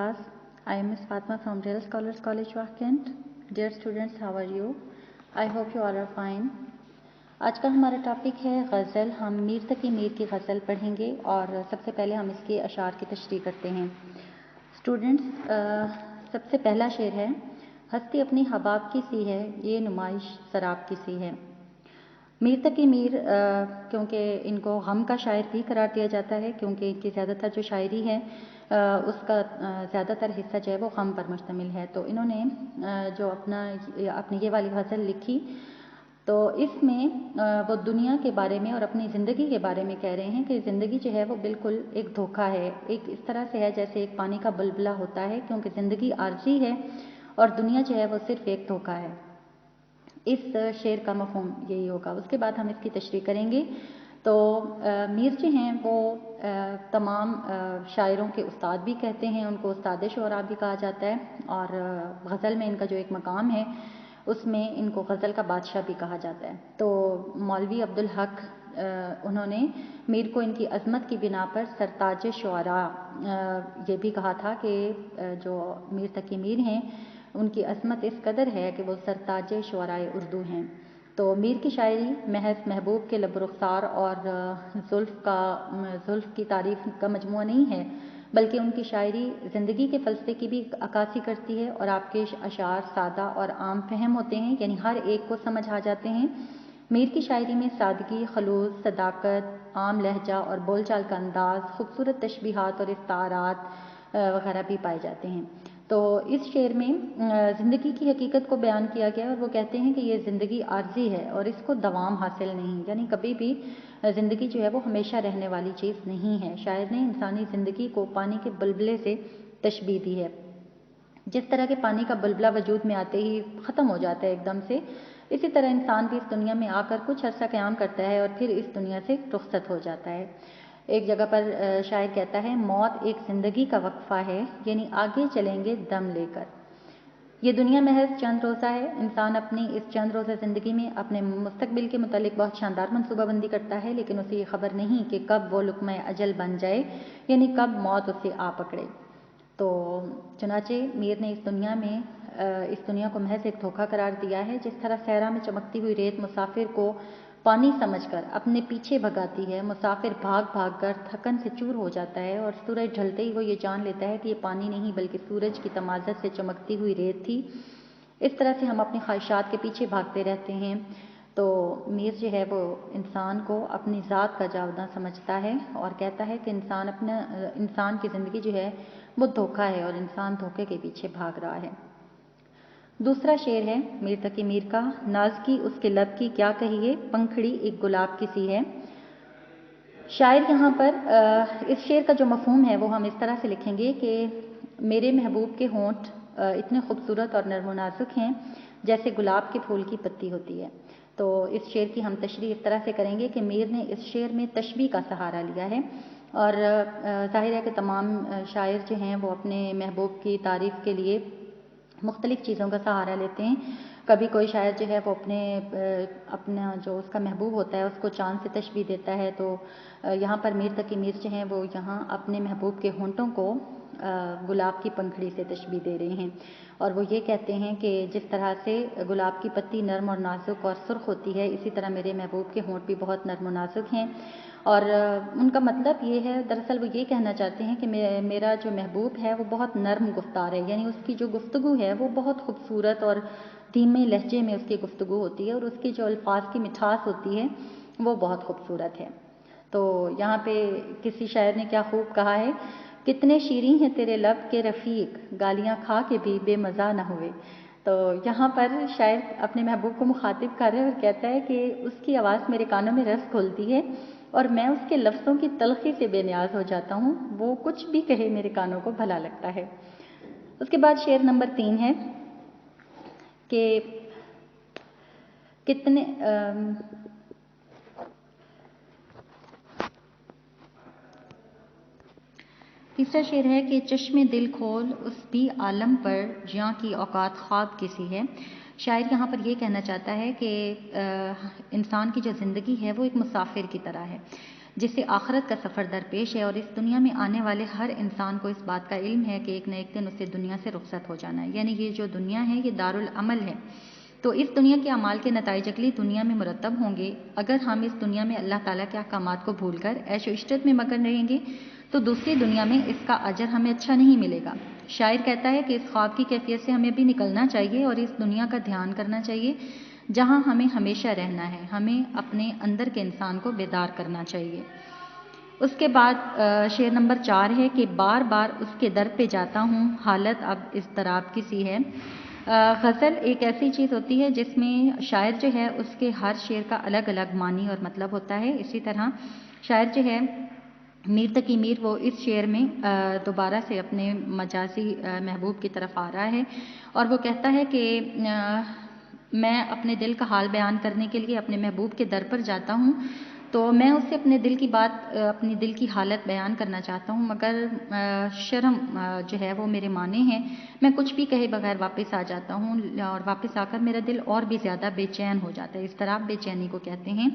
class. I am Ms. Fatma from Real Scholars College, Wahkent. Dear students, how are you? I hope you all are fine. آج کا ہمارا topic ہے غزل. ہم میر تقی میر کی غزل پڑھیں گے اور سب سے پہلے ہم اس کے اشعار کی تشریح کرتے ہیں. اسٹوڈنٹس، سب سے پہلا شعر ہے: ہستی اپنی حباب کی سی ہے، یہ نمائش سراب کی سی ہے. میر تقی میر کیونکہ ان کو غم کا شاعر بھی قرار دیا جاتا ہے، کیونکہ ان کی زیادہ تر جو شاعری ہے اس کا زیادہ تر حصہ جو ہے وہ غم پر مشتمل ہے. تو انہوں نے جو اپنی یہ والی غزل لکھی تو اس میں وہ دنیا کے بارے میں اور اپنی زندگی کے بارے میں کہہ رہے ہیں کہ زندگی جو ہے وہ بالکل ایک دھوکہ ہے. ایک اس طرح سے ہے جیسے ایک پانی کا بلبلہ ہوتا ہے، کیونکہ زندگی عارضی ہے اور دنیا جو ہے وہ صرف ایک دھوکہ ہے. اس شعر کا مفہوم یہی ہوگا. اس کے بعد ہم اس کی تشریح کریں گے. تو میر جو ہیں وہ تمام شاعروں کے استاد بھی کہتے ہیں، ان کو استاد شعراء بھی کہا جاتا ہے، اور غزل میں ان کا جو ایک مقام ہے اس میں ان کو غزل کا بادشاہ بھی کہا جاتا ہے. تو مولوی عبدالحق انہوں نے میر کو ان کی عظمت کی بنا پر سرتاج شعراء یہ بھی کہا تھا کہ جو میر تقی میر ہیں ان کی عظمت اس قدر ہے کہ وہ سرتاج شعراء اردو ہیں. تو میر کی شاعری محض محبوب کے لب رخسار اور زلف کی تعریف کا مجموعہ نہیں ہے، بلکہ ان کی شاعری زندگی کے فلسفے کی بھی عکاسی کرتی ہے، اور آپ کے اشعار سادہ اور عام فہم ہوتے ہیں، یعنی ہر ایک کو سمجھ آ جاتے ہیں. میر کی شاعری میں سادگی، خلوص، صداقت، عام لہجہ اور بول چال کا انداز، خوبصورت تشبیہات اور استعارات وغیرہ بھی پائے جاتے ہیں. تو اس شعر میں زندگی کی حقیقت کو بیان کیا گیا، اور وہ کہتے ہیں کہ یہ زندگی عارضی ہے اور اس کو دوام حاصل نہیں، یعنی کبھی بھی زندگی جو ہے وہ ہمیشہ رہنے والی چیز نہیں ہے. شاعر نے انسانی زندگی کو پانی کے بلبلے سے تشبیہ دی ہے. جس طرح کے پانی کا بلبلہ وجود میں آتے ہی ختم ہو جاتا ہے ایک دم سے، اسی طرح انسان بھی اس دنیا میں آ کر کچھ عرصہ قیام کرتا ہے اور پھر اس دنیا سے رخصت ہو جاتا ہے. ایک جگہ پر شاعر کہتا ہے: موت ایک زندگی کا وقفہ ہے، یعنی آگے چلیں گے دم لے کر. یہ دنیا محض چند روزہ ہے. انسان اپنی اس چند روزہ زندگی میں اپنے مستقبل کے متعلق بہت شاندار منصوبہ بندی کرتا ہے، لیکن اسے یہ خبر نہیں کہ کب وہ لقمہ اجل بن جائے، یعنی کب موت اسے آ پکڑے. تو چنانچہ میر نے اس دنیا کو محض ایک دھوکہ قرار دیا ہے. جس طرح صحرا میں چمکتی ہوئی ریت مسافر کو پانی سمجھ کر اپنے پیچھے بھگاتی ہے، مسافر بھاگ بھاگ کر تھکن سے چور ہو جاتا ہے اور سورج ڈھلتے ہی وہ یہ جان لیتا ہے کہ یہ پانی نہیں بلکہ سورج کی تمازت سے چمکتی ہوئی ریت تھی. اس طرح سے ہم اپنی خواہشات کے پیچھے بھاگتے رہتے ہیں. تو میر جو ہے وہ انسان کو اپنی ذات کا جاوداں سمجھتا ہے اور کہتا ہے کہ انسان کی زندگی جو ہے وہ دھوکہ ہے اور انسان دھوکے کے پیچھے بھاگ رہا ہے. دوسرا شعر ہے میر تقی میر کا: ناز کی اس کے لب کی کیا کہیے، پنکھڑی ایک گلاب کی سی ہے. شاعر یہاں پر اس شعر کا جو مفہوم ہے وہ ہم اس طرح سے لکھیں گے کہ میرے محبوب کے ہونٹ اتنے خوبصورت اور نرم و نازک ہیں جیسے گلاب کے پھول کی پتی ہوتی ہے. تو اس شعر کی ہم تشریح اس طرح سے کریں گے کہ میر نے اس شعر میں تشبیہ کا سہارا لیا ہے، اور ظاہر ہے کہ تمام شاعر جو ہیں وہ اپنے محبوب کی تعریف کے لیے مختلف چیزوں کا سہارا لیتے ہیں. کبھی کوئی شاعر جو ہے وہ اپنا جو اس کا محبوب ہوتا ہے اس کو چاند سے تشبیہ دیتا ہے. تو یہاں پر میر تقی میر جو ہیں وہ یہاں اپنے محبوب کے ہونٹوں کو گلاب کی پنکھڑی سے تشبیہ دے رہے ہیں، اور وہ یہ کہتے ہیں کہ جس طرح سے گلاب کی پتی نرم اور نازک اور سرخ ہوتی ہے، اسی طرح میرے محبوب کے ہونٹ بھی بہت نرم و نازک ہیں. اور ان کا مطلب یہ ہے، دراصل وہ یہ کہنا چاہتے ہیں کہ میرا جو محبوب ہے وہ بہت نرم گفتار ہے، یعنی اس کی جو گفتگو ہے وہ بہت خوبصورت اور دھیمے لہجے میں اس کی گفتگو ہوتی ہے، اور اس کی جو الفاظ کی مٹھاس ہوتی ہے وہ بہت خوبصورت ہے. تو یہاں پہ کسی شاعر نے کیا خوب کہا ہے: کتنے شیریں ہیں تیرے لب کے رفیق، گالیاں کھا کے بھی بے مزہ نہ ہوئے. تو یہاں پر شاعر اپنے محبوب کو مخاطب کر رہے ہیں اور کہتا ہے کہ اس کی آواز میرے کانوں میں رس گھولتی ہے اور میں اس کے لفظوں کی تلخی سے بے نیاز ہو جاتا ہوں، وہ کچھ بھی کہے میرے کانوں کو بھلا لگتا ہے. اس کے بعد شعر نمبر 3 ہے کہ تیسرا شعر ہے کہ چشم دل کھول اس بھی عالم پر جاں کی اوقات خواب کسی ہے. شاعر یہاں پر یہ کہنا چاہتا ہے کہ انسان کی جو زندگی ہے وہ ایک مسافر کی طرح ہے، جس سے آخرت کا سفر درپیش ہے، اور اس دنیا میں آنے والے ہر انسان کو اس بات کا علم ہے کہ ایک نہ ایک دن اسے دنیا سے رخصت ہو جانا ہے، یعنی یہ جو دنیا ہے یہ دارالعمل ہے۔ تو اس دنیا کے اعمال کے نتائج اگلی دنیا میں مرتب ہوں گے۔ اگر ہم اس دنیا میں اللہ تعالیٰ کے احکامات کو بھول کر عیش و عشرت میں مگن رہیں گے تو دوسری دنیا میں اس کا اجر ہمیں اچھا نہیں ملے گا۔ شاعر کہتا ہے کہ اس خواب کی کیفیت سے ہمیں بھی نکلنا چاہیے اور اس دنیا کا دھیان کرنا چاہیے جہاں ہمیں ہمیشہ رہنا ہے۔ ہمیں اپنے اندر کے انسان کو بیدار کرنا چاہیے۔ اس کے بعد شعر نمبر 4 ہے کہ بار بار اس کے در پہ جاتا ہوں، حالت اب اضطراب کی سی ہے۔ غزل ایک ایسی چیز ہوتی ہے جس میں شاعر جو ہے اس کے ہر شعر کا الگ الگ معنی اور مطلب ہوتا ہے۔ اسی طرح شاعر جو ہے میر تقی میر، وہ اس شعر میں دوبارہ سے اپنے مجازی محبوب کی طرف آ رہا ہے اور وہ کہتا ہے کہ میں اپنے دل کا حال بیان کرنے کے لیے اپنے محبوب کے در پر جاتا ہوں، تو میں اس سے اپنے دل کی بات، اپنی دل کی حالت بیان کرنا چاہتا ہوں، مگر شرم جو ہے وہ میرے مانے ہیں، میں کچھ بھی کہے بغیر واپس آ جاتا ہوں اور واپس آ کر میرا دل اور بھی زیادہ بے چین ہو جاتا ہے۔ اضطراب بے چینی کو کہتے ہیں۔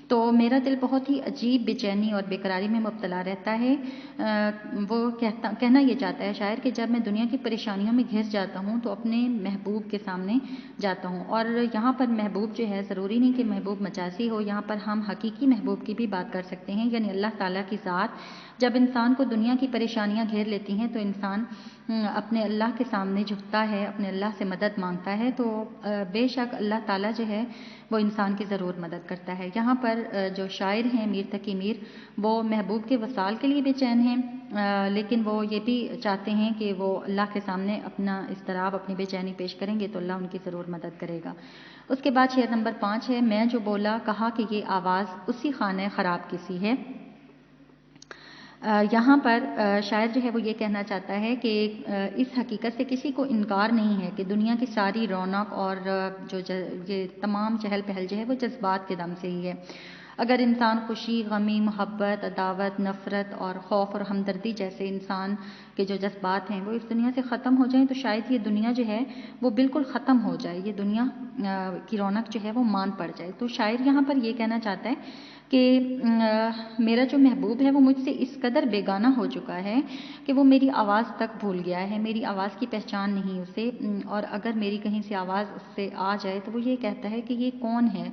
تو میرا دل بہت ہی عجیب بے چینی اور بے قراری میں مبتلا رہتا ہے۔ وہ کہنا یہ چاہتا ہے شاعر کہ جب میں دنیا کی پریشانیوں میں گھس جاتا ہوں تو اپنے محبوب کے سامنے جاتا ہوں، اور یہاں پر محبوب جو ہے ضروری نہیں کہ محبوب مجازی ہو، یہاں پر ہم حقیقی محبوب کی بھی بات کر سکتے ہیں، یعنی اللہ تعالیٰ کی ذات۔ جب انسان کو دنیا کی پریشانیاں گھیر لیتی ہیں تو انسان اپنے اللہ کے سامنے جھکتا ہے، اپنے اللہ سے مدد مانگتا ہے، تو بے شک اللہ تعالیٰ جو ہے وہ انسان کی ضرور مدد کرتا ہے۔ یہاں پر جو شاعر ہیں میر تقی میر، وہ محبوب کے وصال کے لیے بے چین ہیں، لیکن وہ یہ بھی چاہتے ہیں کہ وہ اللہ کے سامنے اپنا اضطراب، اپنی بے چینی پیش کریں گے تو اللہ ان کی ضرور مدد کرے گا۔ اس کے بعد شعر نمبر 5 ہے، میں جو بولا کہا کہ یہ آواز اسی خانہ خراب کی سی ہے۔ یہاں پر شاعر جو ہے وہ یہ کہنا چاہتا ہے کہ اس حقیقت سے کسی کو انکار نہیں ہے کہ دنیا کی ساری رونق اور جو یہ تمام چہل پہل جو ہے وہ جذبات کے دم سے ہی ہے۔ اگر انسان خوشی، غمی، محبت، عداوت، نفرت اور خوف اور ہمدردی جیسے انسان کے جو جذبات ہیں وہ اس دنیا سے ختم ہو جائیں تو شاید یہ دنیا جو ہے وہ بالکل ختم ہو جائے، یہ دنیا کی رونق جو ہے وہ مان پڑ جائے۔ تو شاعر یہاں پر یہ کہنا چاہتا ہے کہ میرا جو محبوب ہے وہ مجھ سے اس قدر بیگانہ ہو چکا ہے کہ وہ میری آواز تک بھول گیا ہے، میری آواز کی پہچان نہیں اسے، اور اگر میری کہیں سے آواز اس سے آ جائے تو وہ یہ کہتا ہے کہ یہ کون ہے،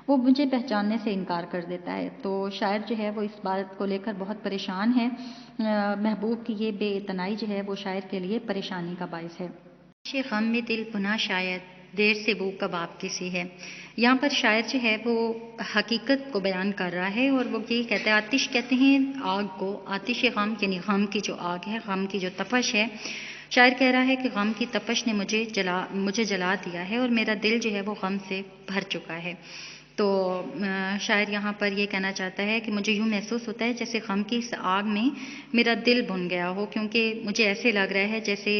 وہ مجھے پہچاننے سے انکار کر دیتا ہے۔ تو شاعر جو ہے وہ اس بات کو لے کر بہت پریشان ہے، محبوب کی یہ بے اعتنائی جو ہے وہ شاعر کے لیے پریشانی کا باعث ہے۔ غم میں دل بنا شاید دیر سے بو کباب کی سی ہے۔ یہاں پر شاعر جو ہے وہ حقیقت کو بیان کر رہا ہے اور وہ یہ کہتا ہے، آتش کہتے ہیں آگ کو، آتش غم یعنی غم کی جو آگ ہے، غم کی جو تپش ہے۔ شاعر کہہ رہا ہے کہ غم کی تپش نے مجھے جلا دیا ہے اور میرا دل جو ہے وہ غم سے بھر چکا ہے۔ تو شاعر یہاں پر یہ کہنا چاہتا ہے کہ مجھے یوں محسوس ہوتا ہے جیسے غم کی اس آگ میں میرا دل بھن گیا ہو، کیونکہ مجھے ایسے لگ رہا ہے جیسے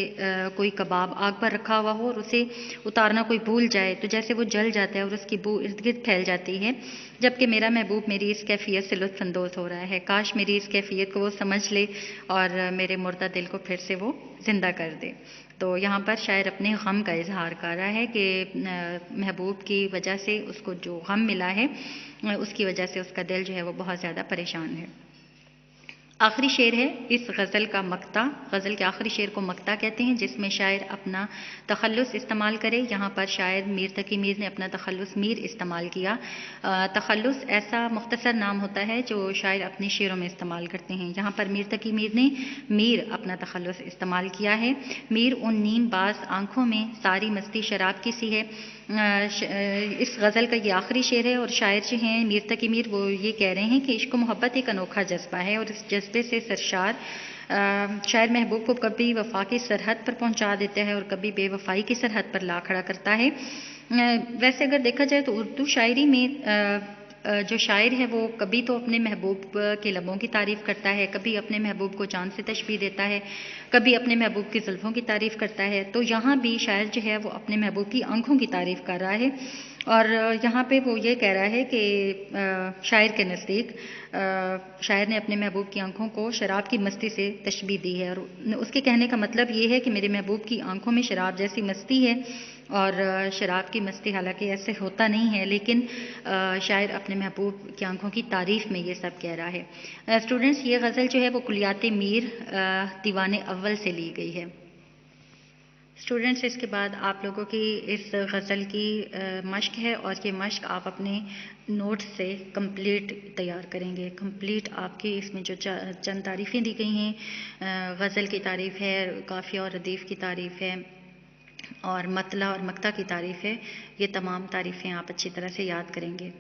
کوئی کباب آگ پر رکھا ہوا ہو اور اسے اتارنا کوئی بھول جائے تو جیسے وہ جل جاتا ہے اور اس کی بو ارد گرد پھیل جاتی ہے، جبکہ میرا محبوب میری اس کیفیت سے لطف اندوز ہو رہا ہے۔ کاش میری اس کیفیت کو وہ سمجھ لے اور میرے مردہ دل کو پھر سے وہ زندہ کر دے۔ تو یہاں پر شاعر اپنے غم کا اظہار کر رہا ہے کہ محبوب کی وجہ سے اس کو جو غم ملا ہے اس کی وجہ سے اس کا دل جو ہے وہ بہت زیادہ پریشان ہے۔ آخری شعر ہے اس غزل کا مقطع، غزل کے آخری شعر کو مقطع کہتے ہیں جس میں شاعر اپنا تخلص استعمال کرے۔ یہاں پر شاعر میر تقی میر نے اپنا تخلص میر استعمال کیا۔ تخلص ایسا مختصر نام ہوتا ہے جو شاعر اپنے شعروں میں استعمال کرتے ہیں۔ یہاں پر میر تقی میر نے میر اپنا تخلص استعمال کیا ہے۔ میر ان نیم باز آنکھوں میں ساری مستی شراب کی سی ہے۔ اس غزل کا یہ آخری شعر ہے اور شاعر جو ہیں میر تقی میر وہ یہ کہہ رہے ہیں کہ عشق و محبت ایک انوکھا جذبہ ہے اور اس جذبے سے سرشار شاعر محبوب کو کبھی وفا کی سرحد پر پہنچا دیتا ہے اور کبھی بے وفائی کی سرحد پر لا کھڑا کرتا ہے۔ ویسے اگر دیکھا جائے تو اردو شاعری میں جو شاعر ہے وہ کبھی تو اپنے محبوب کے لبوں کی تعریف کرتا ہے، کبھی اپنے محبوب کو چاند سے تشبیہ دیتا ہے، کبھی اپنے محبوب کی زلفوں کی تعریف کرتا ہے۔ تو یہاں بھی شاعر جو ہے وہ اپنے محبوب کی آنکھوں کی تعریف کر رہا ہے اور یہاں پہ وہ یہ کہہ رہا ہے کہ شاعر کے نزدیک شاعر نے اپنے محبوب کی آنکھوں کو شراب کی مستی سے تشبیہ دی ہے اور اس کے کہنے کا مطلب یہ ہے کہ میرے محبوب کی آنکھوں میں شراب جیسی مستی ہے اور شراب کی مستی، حالانکہ ایسے ہوتا نہیں ہے، لیکن شاعر اپنے محبوب کی آنکھوں کی تعریف میں یہ سب کہہ رہا ہے۔ اسٹوڈنٹس، یہ غزل جو ہے وہ کلیات میر دیوان اول سے لی گئی ہے۔ اسٹوڈنٹس، اس کے بعد آپ لوگوں کی اس غزل کی مشق ہے، اور یہ مشق آپ اپنے نوٹس سے کمپلیٹ تیار کریں گے۔ کمپلیٹ آپ کی اس میں جو چند تعریفیں دی گئی ہیں، غزل کی تعریف ہے، قافیہ اور ردیف کی تعریف ہے، اور مطلع اور مقطع کی تعریف ہے، یہ تمام تعریفیں آپ اچھی طرح سے یاد کریں گے۔